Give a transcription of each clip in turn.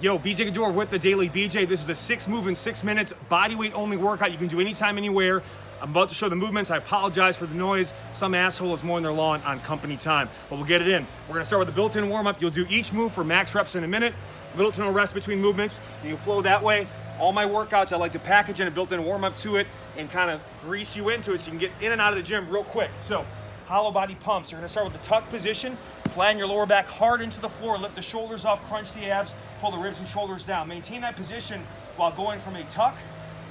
Yo, BJ Gaddour with the Daily BJ. This is a 6 move in 6 minutes bodyweight only workout you can do anytime, anywhere. I'm about to show the movements. I apologize for the noise. Some asshole is mowing their lawn on company time, but we'll get it in. We're gonna start with the built-in warm-up. You'll do each move for max reps in a minute, little to no rest between movements. You can flow that way. All my workouts, I like to package in a built-in warm-up to it and kind of grease you into it so you can get in and out of the gym real quick. So, hollow body pumps. You're gonna start with the tuck position. Flatten your lower back hard into the floor. Lift the shoulders off, crunch the abs, pull the ribs and shoulders down. Maintain that position while going from a tuck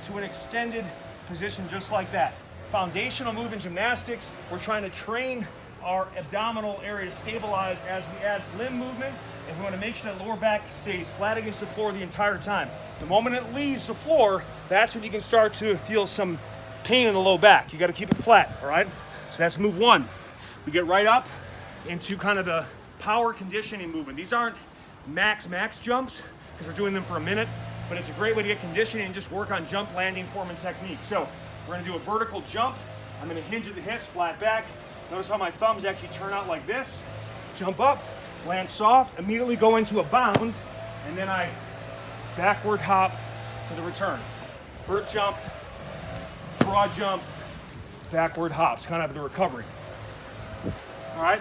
to an extended position just like that. Foundational move in gymnastics. We're trying to train our abdominal area to stabilize as we add limb movement, and we want to make sure that lower back stays flat against the floor the entire time. The moment it leaves the floor, that's when you can start to feel some pain in the low back. You got to keep it flat, all right? So that's move one. We get right up into kind of the power conditioning movement. These aren't max jumps because we're doing them for a minute, but it's a great way to get conditioning and just work on jump, landing, form, and technique. So we're gonna do a vertical jump. I'm gonna hinge at the hips, flat back. Notice how my thumbs actually turn out like this. Jump up, land soft, immediately go into a bound, and then I backward hop to the return. Vert jump, broad jump, backward hops, kind of the recovery. All right?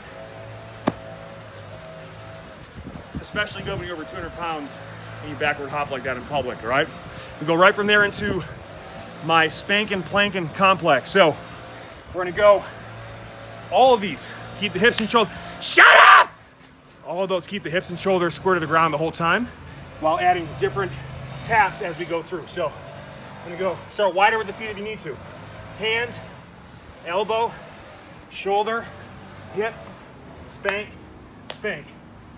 It's especially good when you're over 200 pounds and you backward hop like that in public, all right? We go right from there into my spanking planking complex. So we're gonna go all of these. Keep the hips and shoulders. Shut up! All of those keep the hips and shoulders square to the ground the whole time while adding different taps as we go through. So I'm gonna go start wider with the feet if you need to. Hand, elbow, shoulder, hip, spank, spank.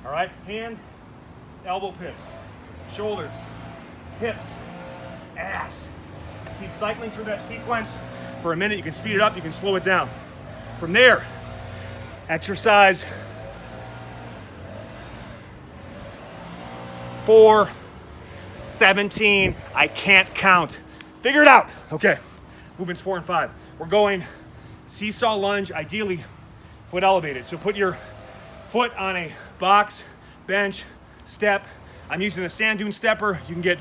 All right, hand, elbow pips, shoulders, hips, ass. Keep cycling through that sequence for a minute. You can speed it up, you can slow it down. From there, exercise 4, 17, I can't count. Figure it out. Okay, movements 4 and 5. We're going seesaw lunge, ideally foot elevated. So put your foot on a box, bench, step. I'm using the sand dune stepper. You can get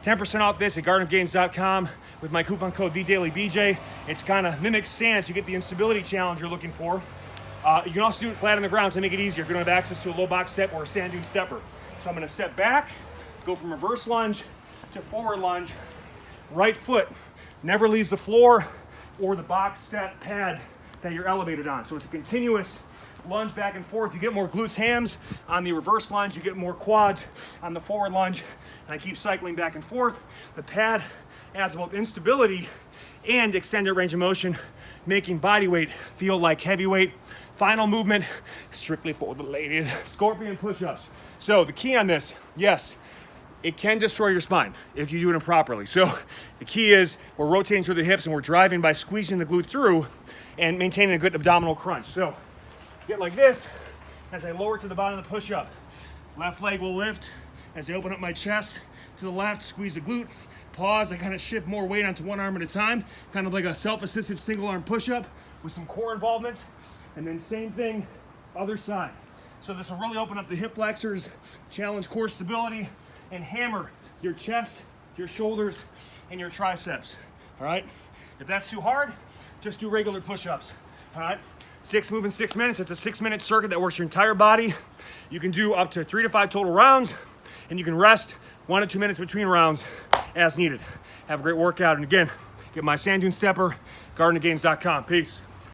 10% off this at gardenofgains.com with my coupon code TheDailyBJ. It's kind of mimics sand, so you get the instability challenge you're looking for. You can also do it flat on the ground to make it easier if you don't have access to a low box step or a sand dune stepper. So I'm gonna step back, go from reverse lunge to forward lunge. Right foot never leaves the floor or the box step pad that you're elevated on. So it's a continuous lunge back and forth. You get more glutes, hams on the reverse lunge. You get more quads on the forward lunge. And I keep cycling back and forth. The pad adds both instability and extended range of motion, making body weight feel like heavyweight. Final movement, strictly for the ladies, scorpion push-ups. So the key on this, yes, it can destroy your spine if you do it improperly. So the key is we're rotating through the hips and we're driving by squeezing the glute through and maintaining a good abdominal crunch. So get like this as I lower to the bottom of the push-up. Left leg will lift as I open up my chest to the left, squeeze the glute, pause, I kind of shift more weight onto one arm at a time, kind of like a self-assisted single arm push-up with some core involvement, and then same thing, other side. So this will really open up the hip flexors, challenge core stability, and hammer your chest, your shoulders, and your triceps, all right? If that's too hard, just do regular push-ups, all right? 6 moves in 6 minutes. It's a 6-minute circuit that works your entire body. You can do up to 3 to 5 total rounds, and you can rest 1 to 2 minutes between rounds as needed. Have a great workout, and again, get my sand dune stepper, gardenofgains.com. Peace.